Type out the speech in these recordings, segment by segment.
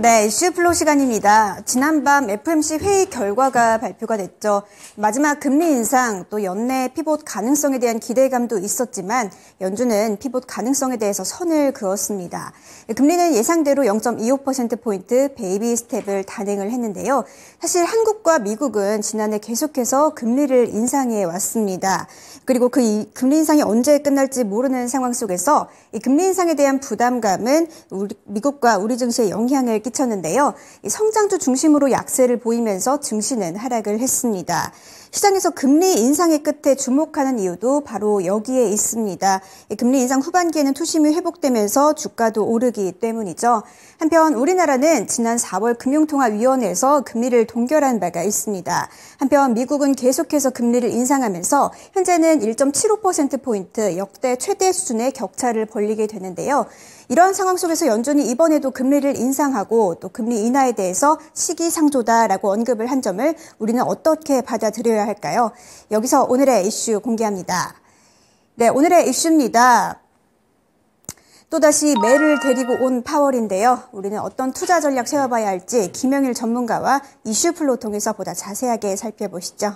네, 이슈플로 시간입니다. 지난밤 FOMC 회의 결과가 발표가 됐죠. 마지막 금리 인상 또 연내 피봇 가능성에 대한 기대감도 있었지만 연준은 피봇 가능성에 대해서 선을 그었습니다. 금리는 예상대로 0.25%포인트 베이비 스텝을 단행을 했는데요. 사실 한국과 미국은 지난해 계속해서 금리를 인상해 왔습니다. 그리고 그 금리 인상이 언제 끝날지 모르는 상황 속에서 이 금리 인상에 대한 부담감은 미국과 우리 증시에 영향을 끼쳤는데요. 이 성장주 중심으로 약세를 보이면서 증시는 하락을 했습니다. 시장에서 금리 인상의 끝에 주목하는 이유도 바로 여기에 있습니다. 금리 인상 후반기에는 투심이 회복되면서 주가도 오르기 때문이죠. 한편 우리나라는 지난 4월 금융통화위원회에서 금리를 동결한 바가 있습니다. 한편 미국은 계속해서 금리를 인상하면서 현재는 1.75%포인트 역대 최대 수준의 격차를 벌리게 되는데요. 이러한 상황 속에서 연준이 이번에도 금리를 인상하고 또 금리 인하에 대해서 시기상조다라고 언급을 한 점을 우리는 어떻게 받아들여야 할까요? 여기서 오늘의 이슈 공개합니다. 네, 오늘의 이슈입니다. 또다시 매를 데리고 온 파월인데요. 우리는 어떤 투자 전략 세워봐야 할지 김영일 전문가와 이슈플로 통해서 보다 자세하게 살펴보시죠.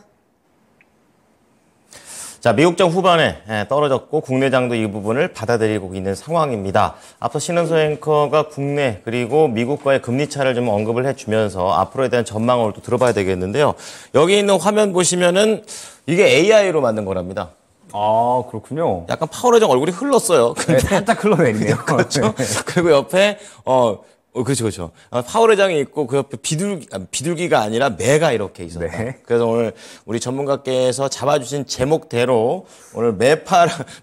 자, 미국장 후반에 떨어졌고 국내장도 이 부분을 받아들이고 있는 상황입니다. 앞서 신은서 앵커가 국내 그리고 미국과의 금리 차를 좀 언급을 해주면서 앞으로에 대한 전망을 또 들어봐야 되겠는데요. 여기 있는 화면 보시면은 이게 AI로 만든 거랍니다. 아, 그렇군요. 약간 파월 회장 얼굴이 흘렀어요. 네, 살짝 흘러내리네요. 그렇죠. 그리고 옆에 그렇죠. 파월 회장이 있고 그 옆에 비둘기가 아니라 매가 이렇게 있었다. 네. 그래서 오늘 우리 전문가께서 잡아주신 제목대로 오늘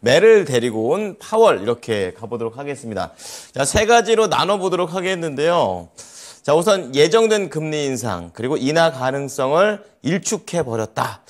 매를 데리고 온 파월 이렇게 가보도록 하겠습니다. 자, 세 가지로 나눠보도록 하겠는데요. 자, 우선 예정된 금리 인상 그리고 인하 가능성을 일축해버렸다.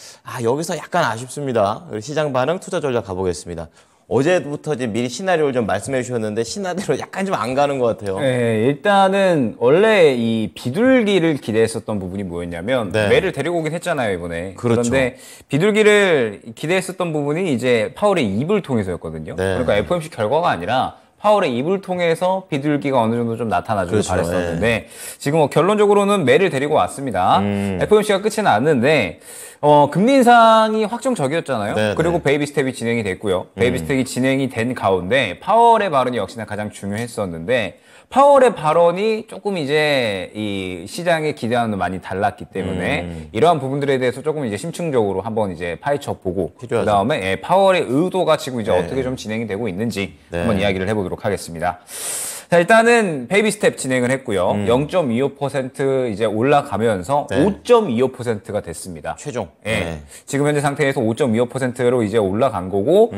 여기서 약간 아쉽습니다. 시장 반응 투자 전략 가보겠습니다. 어제부터 이제 미리 시나리오를 좀 말씀해 주셨는데 시나리오로 약간 좀 안 가는 것 같아요. 네, 일단은 원래 이 비둘기를 기대했었던 부분이 뭐였냐면 매를 데리고 오긴 했잖아요, 이번에. 그렇죠. 그런데 비둘기를 기대했었던 부분이 이제 파월의 입을 통해서였거든요. 네. 그러니까 FOMC 결과가 아니라 파월의 입을 통해서 비둘기가 어느 정도 좀 나타나주길 그렇죠. 바랬었는데 지금 결론적으로는 매를 데리고 왔습니다. FOMC가 끝이 났는데 금리 인상이 확정적이었잖아요. 네, 그리고 네. 베이비 스텝이 진행이 됐고요. 베이비 스텝이 진행이 된 가운데 파월의 발언이 역시나 가장 중요했었는데 파월의 발언이 조금 이제 이 시장의 기대와는 많이 달랐기 때문에 이러한 부분들에 대해서 조금 이제 심층적으로 한번 이제 파헤쳐 보고 그 다음에 파월의 의도가 지금 이제 어떻게 좀 진행이 되고 있는지 한번 이야기를 해보도록 하겠습니다. 자, 일단은 베이비 스텝 진행을 했고요. 0.25% 이제 올라가면서 5.25%가 됐습니다. 최종. 지금 현재 상태에서 5.25%로 이제 올라간 거고,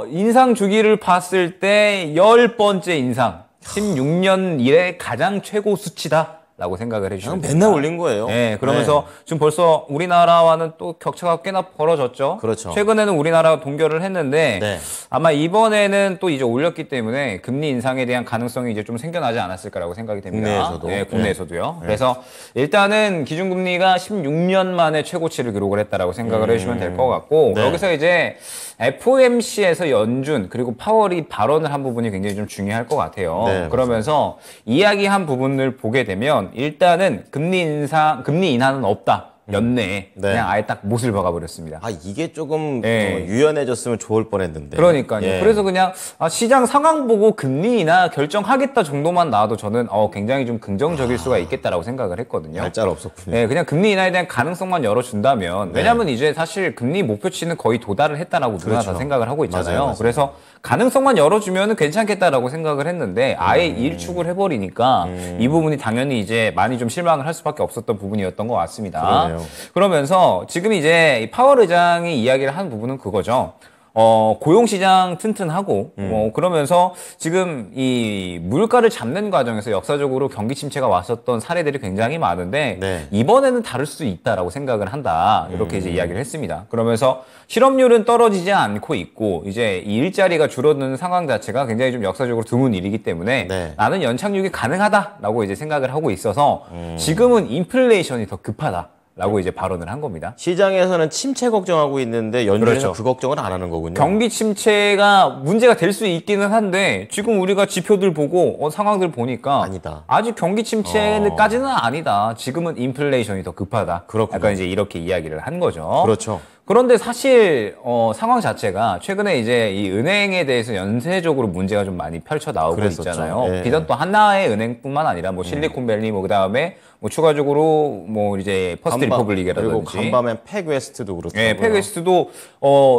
인상 주기를 봤을 때 10번째 인상. 16년 이래 가장 최고 수치다. 라고 생각을 해주시면 됩니다. 맨날 올린 거예요. 네, 그러면서 지금 벌써 우리나라와는 또 격차가 꽤나 벌어졌죠. 그렇죠. 최근에는 우리나라가 동결을 했는데 아마 이번에는 또 이제 올렸기 때문에 금리 인상에 대한 가능성이 이제 좀 생겨나지 않았을까라고 생각이 됩니다. 국내에서도. 네, 국내에서도요. 그래서 일단은 기준금리가 16년 만에 최고치를 기록을 했다라고 생각을 해주시면 될 것 같고 여기서 이제 FOMC에서 연준 그리고 파월이 발언을 한 부분이 굉장히 좀 중요할 것 같아요. 그러면서 이야기한 부분을 보게 되면 일단은 금리 인하는 없다. 연내에 그냥 아예 딱 못을 박아버렸습니다. 이게 조금 유연해졌으면 좋을 뻔했는데. 그러니까요. 그래서 그냥 시장 상황 보고 금리 인하 결정하겠다 정도만 나와도 저는 굉장히 좀 긍정적일 수가 있겠다라고 생각을 했거든요. 날짜가 없었군요. 네, 그냥 금리 인하에 대한 가능성만 열어준다면 왜냐하면 이제 사실 금리 목표치는 거의 도달을 했다라고 누구나 다 생각을 하고 있잖아요. 맞아요. 그래서 가능성만 열어주면 괜찮겠다라고 생각을 했는데 아예 일축을 해버리니까 이 부분이 당연히 이제 많이 좀 실망을 할 수밖에 없었던 부분이었던 것 같습니다. 그러네요. 그러면서 지금 이제 파월 의장이 이야기를 한 부분은 그거죠. 고용시장 튼튼하고, 그러면서 지금 이 물가를 잡는 과정에서 역사적으로 경기 침체가 왔었던 사례들이 굉장히 많은데, 이번에는 다를 수 있다라고 생각을 한다. 이렇게 이제 이야기를 했습니다. 그러면서 실업률은 떨어지지 않고 있고, 이제 이 일자리가 줄어드는 상황 자체가 굉장히 좀 역사적으로 드문 일이기 때문에, 나는 연착륙이 가능하다라고 이제 생각을 하고 있어서, 지금은 인플레이션이 더 급하다. 라고 이제 발언을 한 겁니다. 시장에서는 침체 걱정하고 있는데 연준에서 그렇죠. 그 걱정을 안 하는 거군요. 경기 침체가 문제가 될 수 있기는 한데 지금 우리가 지표들 보고 상황들 보니까 아니다. 아직 경기 침체까지는 아니다. 지금은 인플레이션이 더 급하다. 그렇군요. 약간 이제 이렇게 이야기를 한 거죠. 그렇죠. 그런데 사실 상황 자체가 최근에 이제 이 은행에 대해서 연쇄적으로 문제가 좀 많이 펼쳐 나오고 그랬었죠. 있잖아요. 예. 비단 또 하나의 은행뿐만 아니라 뭐 실리콘밸리 뭐 그다음에 뭐 추가적으로 뭐 이제 퍼스트 리퍼블릭이라든지 그리고 간밤엔 팩웨스트도 그렇고. 예, 팩웨스트도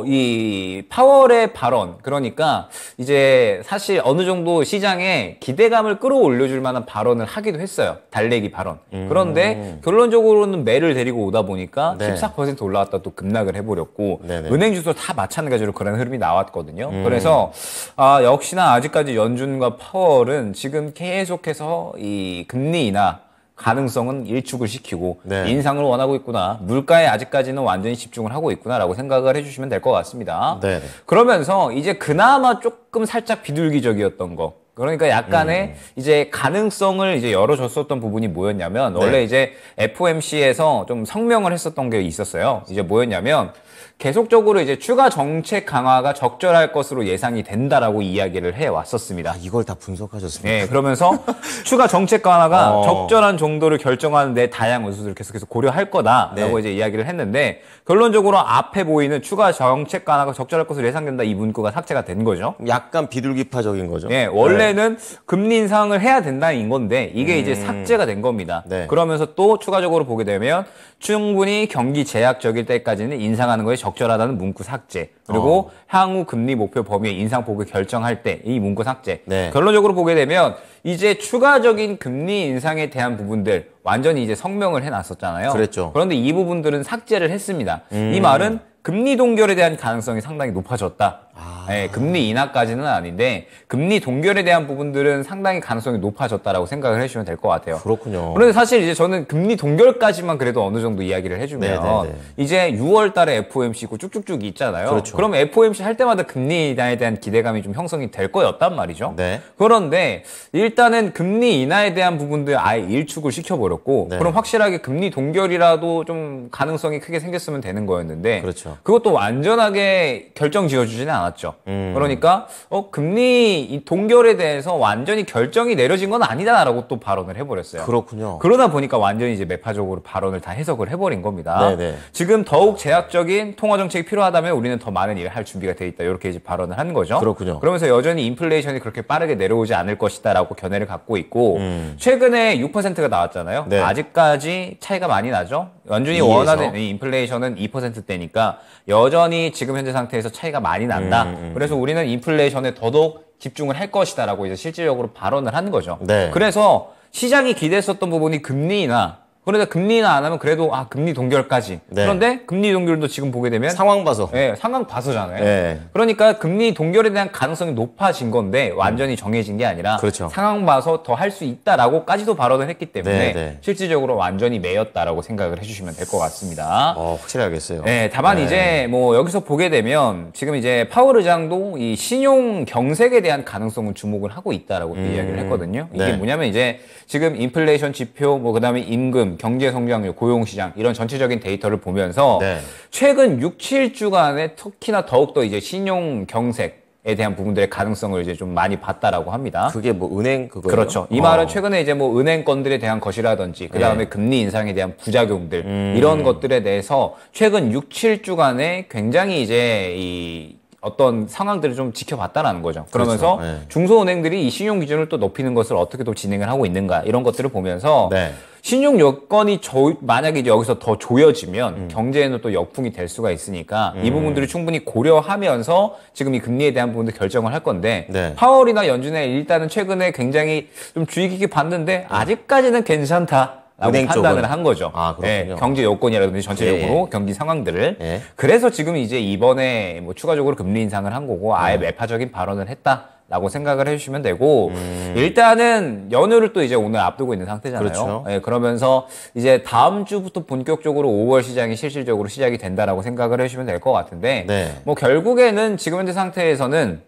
이 파월의 발언 그러니까 이제 사실 어느 정도 시장에 기대감을 끌어올려줄 만한 발언을 하기도 했어요. 달래기 발언. 그런데 결론적으로는 매를 데리고 오다 보니까 네. 14% 올라왔다 또 급락을 해버렸고 네네. 은행 주도 다 마찬가지로 그런 흐름이 나왔거든요. 그래서 역시나 아직까지 연준과 파월은 지금 계속해서 이 금리 인하 가능성은 일축을 시키고 네. 인상을 원하고 있구나. 물가에 아직까지는 완전히 집중을 하고 있구나라고 생각을 해주시면 될 것 같습니다. 네. 그러면서 이제 그나마 조금 살짝 비둘기적이었던 거. 그러니까 약간의 이제 가능성을 이제 열어줬었던 부분이 뭐였냐면 원래 이제 FOMC에서 좀 성명을 했었던 게 있었어요. 이제 뭐였냐면 계속적으로 이제 추가 정책 강화가 적절할 것으로 예상이 된다라고 이야기를 해 왔었습니다. 이걸 다 분석하셨습니다. 예, 그러면서 추가 정책 강화가 적절한 정도를 결정하는 데 다양한 요소들을 계속해서 고려할 거다라고 이제 이야기를 했는데 결론적으로 앞에 보이는 추가 정책 강화가 적절할 것으로 예상된다 이 문구가 삭제가 된 거죠. 약간 비둘기파적인 거죠. 예, 원래는 금리 인상을 해야 된다는 건데 이게 이제 삭제가 된 겁니다. 네. 그러면서 또 추가적으로 보게 되면 충분히 경기 제약적일 때까지는 인상하는 것이 적절하다는 문구 삭제. 그리고 향후 금리 목표 범위의 인상폭을 결정할 때 이 문구 삭제. 네. 결론적으로 보게 되면 이제 추가적인 금리 인상에 대한 부분들 완전히 이제 성명을 해놨었잖아요. 그랬죠. 그런데 이 부분들은 삭제를 했습니다. 이 말은 금리 동결에 대한 가능성이 상당히 높아졌다. 네, 금리 인하까지는 아닌데 금리 동결에 대한 부분들은 상당히 가능성이 높아졌다라고 생각을 해주시면 될 것 같아요. 그렇군요. 그런데 사실 이제 저는 금리 동결까지만 그래도 어느 정도 이야기를 해주면 네네네. 이제 6월 달에 FOMC 있고 쭉쭉쭉 있잖아요. 그렇죠. 그럼 FOMC 할 때마다 금리 인하에 대한 기대감이 좀 형성이 될 거였단 말이죠. 네. 그런데 일단은 금리 인하에 대한 부분들 아예 일축을 시켜버렸고 네. 그럼 확실하게 금리 동결이라도 좀 가능성이 크게 생겼으면 되는 거였는데 그렇죠. 그것도 완전하게 결정 지어주지는 않았죠. 그러니까 금리 동결에 대해서 완전히 결정이 내려진 건 아니다라고 또 발언을 해버렸어요. 그렇군요. 그러다 보니까 완전히 이제 매파적으로 발언을 다 해석을 해버린 겁니다. 네네. 지금 더욱 제약적인 통화 정책이 필요하다면 우리는 더 많은 일을 할 준비가 돼 있다. 이렇게 이제 발언을 한 거죠. 그렇군요. 그러면서 여전히 인플레이션이 그렇게 빠르게 내려오지 않을 것이다라고 견해를 갖고 있고 최근에 6%가 나왔잖아요. 네. 아직까지 차이가 많이 나죠. 연준이 2에서? 원하는 이 인플레이션은 2%대니까 여전히 지금 현재 상태에서 차이가 많이 난다. 그래서 우리는 인플레이션에 더더욱 집중을 할 것이다라고 이제 실질적으로 발언을 한 거죠. 네. 그래서 시장이 기대했었던 부분이 금리 인하. 그런데 금리 인하 안 하면 그래도 금리 동결까지. 네. 그런데 금리 동결도 지금 보게 되면 상황 봐서. 네, 상황 봐서잖아요. 네. 그러니까 금리 동결에 대한 가능성이 높아진 건데 완전히 정해진 게 아니라 그렇죠. 상황 봐서 더 할 수 있다라고까지도 발언을 했기 때문에 네, 네. 실질적으로 완전히 매였다라고 생각을 해주시면 될 것 같습니다. 확실하겠어요. 네, 다만 이제 뭐 여기서 보게 되면 지금 이제 파월 의장도 이 신용 경색에 대한 가능성을 주목을 하고 있다라고 이야기를 했거든요. 이게 네. 뭐냐면 이제 지금 인플레이션 지표 뭐 그다음에 임금, 경제 성장률, 고용 시장 이런 전체적인 데이터를 보면서 네. 최근 6, 7주간에 특히나 더욱더 이제 신용 경색에 대한 부분들의 가능성을 이제 좀 많이 봤다라고 합니다. 그게 뭐 은행 그거예요? 그렇죠. 이 말은 최근에 이제 뭐 은행 건들에 대한 것이라든지 그 다음에 금리 인상에 대한 부작용들 이런 것들에 대해서 최근 6, 7주간에 굉장히 이제 이 어떤 상황들을 좀 지켜봤다라는 거죠. 그러면서 그렇죠. 네. 중소은행들이 이 신용 기준을 또 높이는 것을 어떻게 또 진행을 하고 있는가 이런 것들을 보면서 네. 신용 여건이 만약에 이제 여기서 더 조여지면 경제에는 또 역풍이 될 수가 있으니까 이 부분들을 충분히 고려하면서 지금 이 금리에 대한 부분도 결정을 할 건데 네. 파월이나 연준에 일단은 최근에 굉장히 좀 주의 깊게 봤는데 아직까지는 괜찮다. 라고 은행 판단을 쪽은? 한 거죠. 그렇군요. 경제 여건이라든지 전체적으로 예. 경기 상황들을. 예. 그래서 지금 이제 이번에 뭐 추가적으로 금리 인상을 한 거고 아예 매파적인 발언을 했다라고 생각을 해주시면 되고 일단은 연휴를 또 이제 오늘 앞두고 있는 상태잖아요. 그렇죠. 예, 그러면서 이제 다음 주부터 본격적으로 5월 시장이 실질적으로 시작이 된다라고 생각을 해주시면 될 것 같은데 네. 뭐 결국에는 지금 현재 상태에서는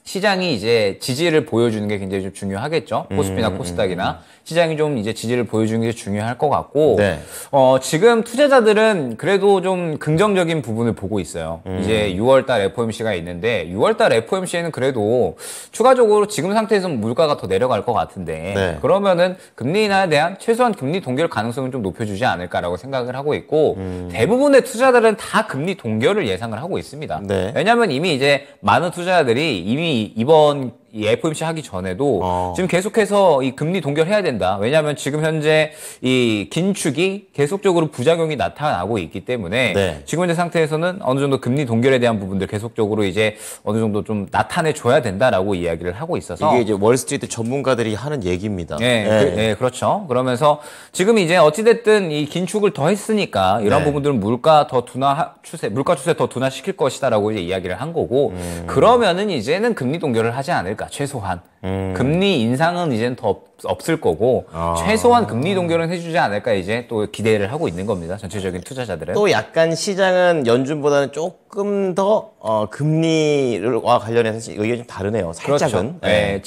시장이 이제 지지를 보여주는 게 굉장히 좀 중요하겠죠. 코스피나 코스닥이나 시장이 좀 이제 지지를 보여주는 게 중요할 것 같고, 네. 지금 투자자들은 그래도 좀 긍정적인 부분을 보고 있어요. 이제 6월달 FOMC가 있는데 6월달 FOMC에는 그래도 추가적으로 지금 상태에서 물가가 더 내려갈 것 같은데 네. 그러면은 금리 인하에 대한 최소한 금리 동결 가능성을 좀 높여주지 않을까라고 생각을 하고 있고 대부분의 투자자들은 다 금리 동결을 예상을 하고 있습니다. 네. 왜냐하면 이미 이제 많은 투자자들이 이미 이번 이 FOMC 하기 전에도 지금 계속해서 이 금리 동결해야 된다. 왜냐하면 지금 현재 이 긴축이 계속적으로 부작용이 나타나고 있기 때문에 네. 지금 현재 상태에서는 어느 정도 금리 동결에 대한 부분들 계속적으로 이제 어느 정도 좀 나타내 줘야 된다라고 이야기를 하고 있어서 이게 이제 월스트리트 전문가들이 하는 얘기입니다. 네, 그렇죠. 그러면서 지금 이제 어찌됐든 이 긴축을 더 했으니까 이런 네. 부분들은 물가 추세 더 둔화시킬 것이다라고 이제 이야기를 한 거고 그러면은 이제는 금리 동결을 하지 않을까 최소한 금리 인상은 이제는 더 없을 거고 최소한 금리 동결은 해주지 않을까 이제 또 기대를 하고 있는 겁니다. 전체적인 투자자들은. 또 약간 시장은 연준보다는 조금 더 금리와 관련해서 의견이 좀 다르네요. 살짝은. 그렇죠. 네.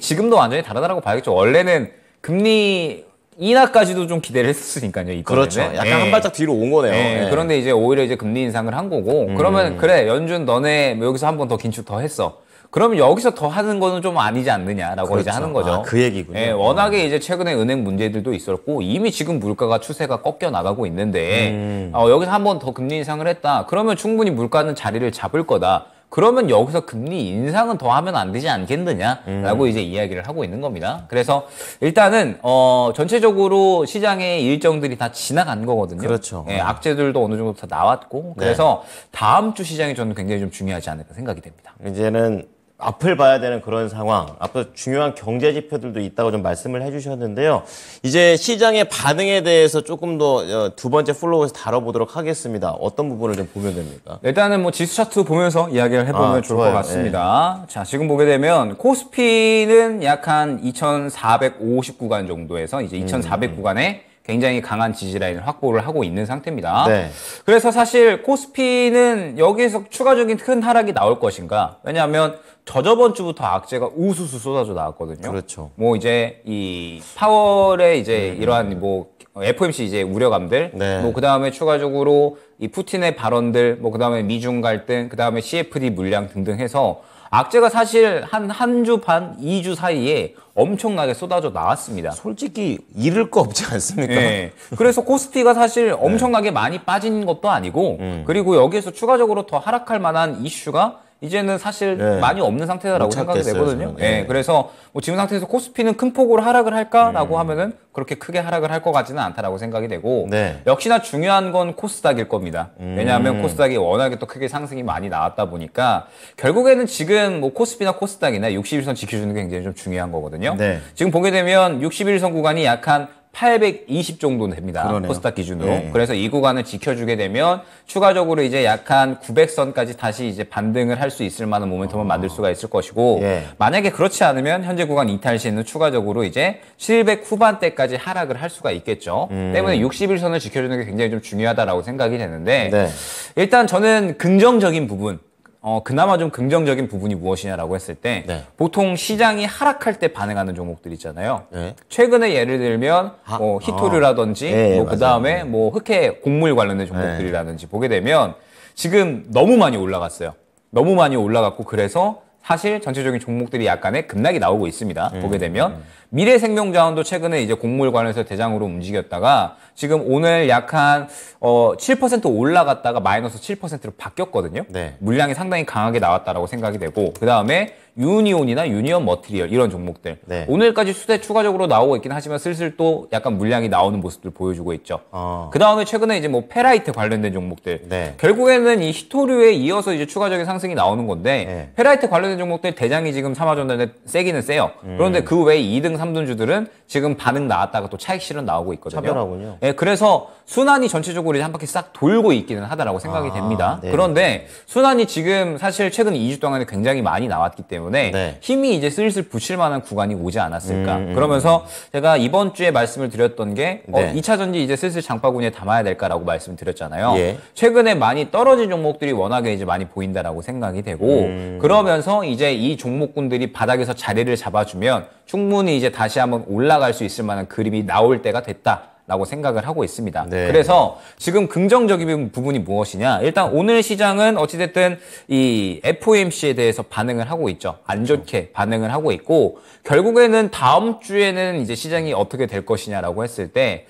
지금도 완전히 다르다라고 봐야겠죠. 원래는 금리 인하까지도 좀 기대를 했었으니까요. 이번에는. 그렇죠. 약간 한 발짝 뒤로 온 거네요. 네. 그런데 이제 오히려 이제 금리 인상을 한 거고 그러면 그래 연준 너네 여기서 한 번 더 긴축 더 했어. 그러면 여기서 더 하는 거는 좀 아니지 않느냐라고 그렇죠. 이제 하는 거죠. 그 얘기군요. 예, 워낙에 이제 최근에 은행 문제들도 있었고 이미 지금 물가가 추세가 꺾여 나가고 있는데 여기서 한 번 더 금리 인상을 했다. 그러면 충분히 물가는 자리를 잡을 거다. 그러면 여기서 금리 인상은 더 하면 안 되지 않겠느냐라고 이제 이야기를 하고 있는 겁니다. 그래서 일단은 전체적으로 시장의 일정들이 다 지나간 거거든요. 그렇죠. 예, 악재들도 어느 정도 다 나왔고 그래서 다음 주 시장이 저는 굉장히 좀 중요하지 않을까 생각이 됩니다. 이제는 앞을 봐야 되는 그런 상황, 앞으로 중요한 경제 지표들도 있다고 좀 말씀을 해주셨는데요. 이제 시장의 반응에 대해서 조금 더 두 번째 플로우에서 다뤄보도록 하겠습니다. 어떤 부분을 좀 보면 됩니까? 일단은 뭐 지수 차트 보면서 이야기를 해보면 좋을 좋아요. 것 같습니다. 자, 지금 보게 되면 코스피는 약 한 2,450 구간 정도에서 이제 2,400 구간에 굉장히 강한 지지 라인을 확보를 하고 있는 상태입니다. 네. 그래서 사실 코스피는 여기에서 추가적인 큰 하락이 나올 것인가? 왜냐하면 저저번 주부터 악재가 우수수 쏟아져 나왔거든요. 그렇죠. 뭐 이제 이 파월의 이제 이러한 뭐 FOMC 이제 우려감들, 네. 뭐 그다음에 추가적으로 이 푸틴의 발언들, 뭐 그다음에 미중 갈등, 그다음에 CFD 물량 등등 해서 악재가 사실 한 주 반, 2주 사이에 엄청나게 쏟아져 나왔습니다. 솔직히 잃을 거 없지 않습니까? 네. 그래서 코스피가 사실 엄청나게 많이 빠진 것도 아니고, 그리고 여기에서 추가적으로 더 하락할 만한 이슈가 이제는 사실 네. 많이 없는 상태다라고 못 생각이 찾겠어요, 되거든요. 저는. 네. 네. 그래서 뭐 지금 상태에서 코스피는 큰 폭으로 하락을 할까라고 하면은 그렇게 크게 하락을 할 것 같지는 않다라고 생각이 되고, 네. 역시나 중요한 건 코스닥일 겁니다. 왜냐하면 코스닥이 워낙에 또 크게 상승이 많이 나왔다 보니까 결국에는 지금 뭐 코스피나 코스닥이나 61선 지켜주는 게 굉장히 좀 중요한 거거든요. 네. 지금 보게 되면 61선 구간이 약 한 820 정도 됩니다. 그러네요. 코스닥 기준으로. 네. 그래서 이 구간을 지켜주게 되면 추가적으로 이제 약한 900선까지 다시 이제 반등을 할 수 있을 만한 모멘텀을 만들 수가 있을 것이고, 예. 만약에 그렇지 않으면 현재 구간 이탈 시에는 추가적으로 이제 700 후반대까지 하락을 할 수가 있겠죠. 때문에 61선을 지켜주는 게 굉장히 좀 중요하다라고 생각이 되는데, 네. 일단 저는 긍정적인 부분, 그나마 좀 긍정적인 부분이 무엇이냐라고 했을 때, 네. 보통 시장이 하락할 때 반응하는 종목들 있잖아요. 네. 최근에 예를 들면, 히토류라든지, 네, 뭐, 맞아요. 그 다음에 뭐, 흑해 곡물 관련된 종목들이라든지 보게 되면, 지금 너무 많이 올라갔어요. 너무 많이 올라갔고, 그래서 사실 전체적인 종목들이 약간의 급락이 나오고 있습니다. 보게 되면. 미래생명자원도 최근에 이제 곡물 관련해서 대장으로 움직였다가 지금 오늘 약한 7% 올라갔다가 마이너스 7%로 바뀌었거든요. 네. 물량이 상당히 강하게 나왔다라고 생각이 되고, 그 다음에 유니온이나 유니온 머티리얼 이런 종목들 네. 오늘까지 수세 추가적으로 나오고 있긴 하지만 슬슬 또 약간 물량이 나오는 모습들 보여주고 있죠. 그 다음에 최근에 이제 뭐 페라이트 관련된 종목들 네. 결국에는 이 히토류에 이어서 이제 추가적인 상승이 나오는 건데 네. 페라이트 관련된 종목들 대장이 지금 삼아줬는데 세기는 세요. 그런데 그 외에 2등, 3등주들은 지금 반응 나왔다가 또 차익 실현 나오고 있거든요. 차별하군요. 예, 그래서 순환이 전체적으로 이제 한 바퀴 싹 돌고 있기는 하다라고 생각이 됩니다. 네. 그런데 순환이 지금 사실 최근 2주 동안에 굉장히 많이 나왔기 때문에 네. 힘이 이제 슬슬 붙일 만한 구간이 오지 않았을까. 그러면서 제가 이번 주에 말씀을 드렸던 게 네. 2차 전지 이제 슬슬 장바구니에 담아야 될까라고 말씀을 드렸잖아요. 예. 최근에 많이 떨어진 종목들이 워낙에 이제 많이 보인다라고 생각이 되고 그러면서 이제 이 종목군들이 바닥에서 자리를 잡아주면 충분히 이제 다시 한번 올라갈 수 있을 만한 그림이 나올 때가 됐다라고 생각을 하고 있습니다. 네. 그래서 지금 긍정적인 부분이 무엇이냐? 일단 오늘 시장은 어찌됐든 이 FOMC에 대해서 반응을 하고 있죠. 안 좋게 반응을 하고 있고 결국에는 다음 주에는 이제 시장이 어떻게 될 것이냐라고 했을 때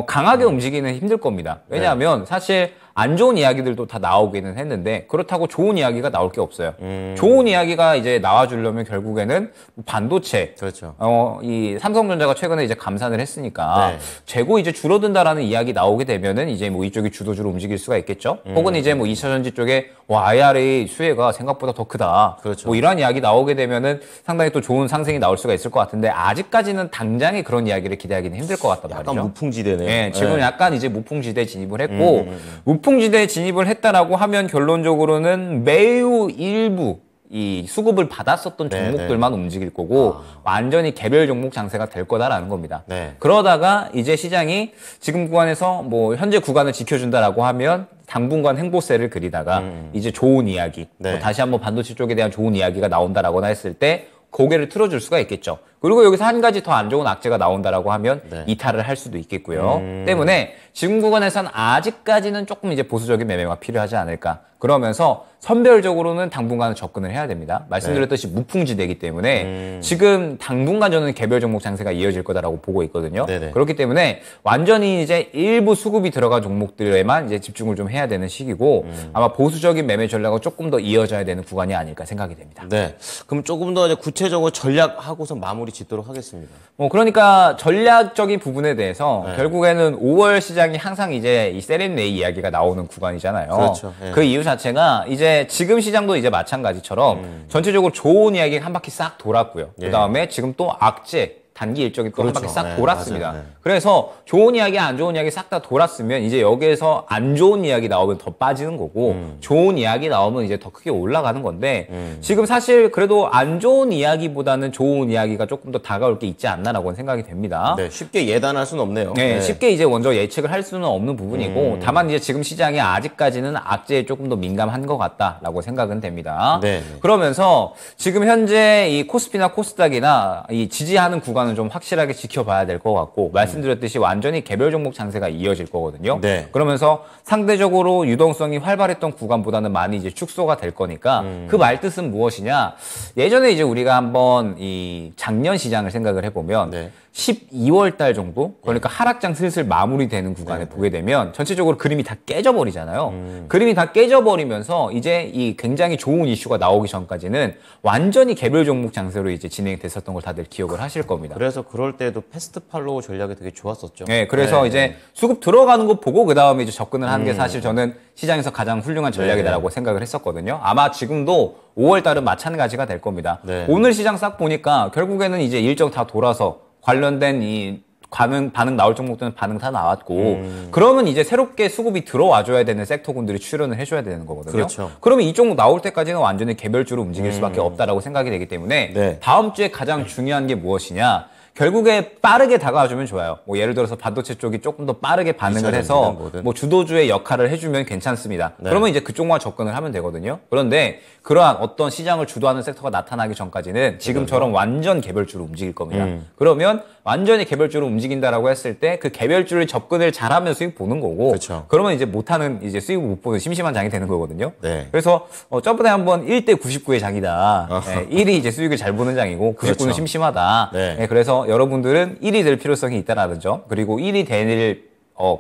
강하게 움직이는 힘들 겁니다. 왜냐하면 사실 안 좋은 이야기들도 다 나오기는 했는데 그렇다고 좋은 이야기가 나올 게 없어요. 좋은 이야기가 이제 나와주려면 결국에는 반도체, 그렇죠. 이 삼성전자가 최근에 이제 감산을 했으니까 네. 재고 이제 줄어든다라는 이야기 나오게 되면은 이제 뭐 이쪽이 주도주로 움직일 수가 있겠죠. 혹은 이제 뭐 2차전지 쪽에 IRA 수혜가 생각보다 더 크다. 그렇죠. 뭐 이런 이야기 나오게 되면은 상당히 또 좋은 상승이 나올 수가 있을 것 같은데 아직까지는 당장에 그런 이야기를 기대하기는 힘들 것 같단 말이죠. 약간 무풍지대네요. 네, 지금 약간 이제 무풍지대에 진입을 했고 무풍지대에 진입을 했다라고 하면 결론적으로는 매우 일부 이 수급을 받았었던 종목들만 움직일 거고 완전히 개별 종목 장세가 될 거다라는 겁니다. 네. 그러다가 이제 시장이 지금 구간에서 뭐 현재 구간을 지켜준다라고 하면 당분간 행보세를 그리다가 이제 좋은 이야기, 네. 뭐 다시 한번 반도체 쪽에 대한 좋은 이야기가 나온다라거나 했을 때 고개를 틀어줄 수가 있겠죠. 그리고 여기서 한 가지 더 안 좋은 악재가 나온다라고 하면 네. 이탈을 할 수도 있겠고요. 때문에 지금 구간에서는 아직까지는 조금 이제 보수적인 매매가 필요하지 않을까. 그러면서 선별적으로는 당분간은 접근을 해야 됩니다. 말씀드렸듯이 무풍지대이기 때문에 지금 당분간 저는 개별 종목 장세가 이어질 거다라고 보고 있거든요. 네네. 그렇기 때문에 완전히 이제 일부 수급이 들어간 종목들에만 이제 집중을 좀 해야 되는 시기고 아마 보수적인 매매 전략은 조금 더 이어져야 되는 구간이 아닐까 생각이 됩니다. 네. 그럼 조금 더 이제 구체적으로 전략하고서 마무리 짓도록 하겠습니다. 그러니까 전략적인 부분에 대해서 결국에는 5월 시장이 항상 이제 이 세렌네이 이야기가 나오는 구간이잖아요. 그렇죠. 예. 그 이유 자체가 이제 지금 시장도 이제 마찬가지처럼 전체적으로 좋은 이야기가 한 바퀴 싹 돌았고요. 예. 그다음에 지금 또 악재 단기 일정이 또 한 그렇죠. 바퀴 싹 네, 돌았습니다. 맞아요. 네. 그래서 좋은 이야기, 안 좋은 이야기 싹 다 돌았으면 이제 여기에서 안 좋은 이야기 나오면 더 빠지는 거고 좋은 이야기 나오면 이제 더 크게 올라가는 건데 지금 사실 그래도 안 좋은 이야기보다는 좋은 이야기가 조금 더 다가올 게 있지 않나라고 생각이 됩니다. 네. 쉽게 예단할 수는 없네요. 네, 쉽게 이제 먼저 예측을 할 수는 없는 부분이고 다만 이제 지금 시장이 아직까지는 악재에 조금 더 민감한 것 같다라고 생각은 됩니다. 네. 그러면서 지금 현재 이 코스피나 코스닥이나 이 지지하는 구간은 좀 확실하게 지켜봐야 될 것 같고 말씀드렸듯이 완전히 개별 종목 장세가 이어질 거거든요. 네. 그러면서 상대적으로 유동성이 활발했던 구간보다는 많이 이제 축소가 될 거니까 그 말뜻은 무엇이냐? 예전에 이제 우리가 한번 이 작년 시장을 생각을 해보면 네. 12월 달 정도? 그러니까 하락장 슬슬 마무리되는 구간에 보게 되면 전체적으로 그림이 다 깨져버리잖아요. 그림이 다 깨져버리면서 이제 이 굉장히 좋은 이슈가 나오기 전까지는 완전히 개별 종목 장세로 이제 진행됐었던 걸 다들 기억을 하실 겁니다. 그래서 그럴 때도 패스트 팔로우 전략이 되게 좋았었죠. 네, 그래서 이제 수급 들어가는 거 보고 그 다음에 이제 접근을 하는 게 사실 저는 시장에서 가장 훌륭한 전략이다라고 생각을 했었거든요. 아마 지금도 5월 달은 마찬가지가 될 겁니다. 네. 오늘 시장 싹 보니까 결국에는 이제 일정 다 돌아서 관련된 이 반응 나올 종목들은 반응 다 나왔고 그러면 이제 새롭게 수급이 들어와줘야 되는 섹터군들이 출연을 해줘야 되는 거거든요. 그렇죠. 그러면 이 종목 나올 때까지는 완전히 개별주로 움직일 수밖에 없다라고 생각이 되기 때문에 네. 다음 주에 가장 중요한 게 무엇이냐? 결국에 빠르게 다가와주면 좋아요. 뭐 예를 들어서 반도체 쪽이 조금 더 빠르게 반응을 해서 뭐든. 뭐 주도주의 역할을 해주면 괜찮습니다. 그러면 이제 그쪽만 접근을 하면 되거든요. 그런데 그러한 어떤 시장을 주도하는 섹터가 나타나기 전까지는 지금처럼 완전 개별주로 움직일 겁니다. 그러면 완전히 개별주로 움직인다라고 했을 때 그 개별주를 접근을 잘하면 수익 보는 거고 그렇죠. 그러면 이제 못하는 이제 수익 못 보는 심심한 장이 되는 거거든요. 네. 그래서 저번에 한번 1대 99의 장이다. 네, 1이 이제 수익을 잘 보는 장이고 99는 그렇죠. 심심하다. 네. 네, 그래서 여러분들은 1이 될 필요성이 있다라는 점 그리고 1이 될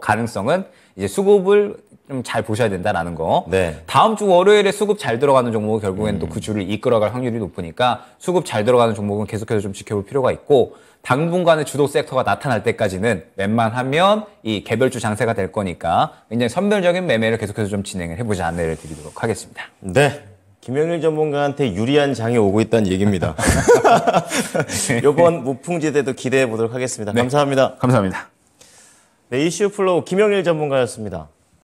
가능성은 이제 수급을 좀 잘 보셔야 된다라는 거. 네. 다음 주 월요일에 수급 잘 들어가는 종목은 결국엔 또 그 주를 이끌어갈 확률이 높으니까 수급 잘 들어가는 종목은 계속해서 좀 지켜볼 필요가 있고 당분간의 주도 섹터가 나타날 때까지는 웬만하면 이 개별주 장세가 될 거니까 굉장히 선별적인 매매를 계속해서 좀 진행을 해보자 안내를 드리도록 하겠습니다. 네. 김영일 전문가한테 유리한 장이 오고 있다는 얘기입니다. 이번 무풍지대도 기대해 보도록 하겠습니다. 네. 감사합니다. 감사합니다. 네, 이슈 플로우 김영일 전문가였습니다.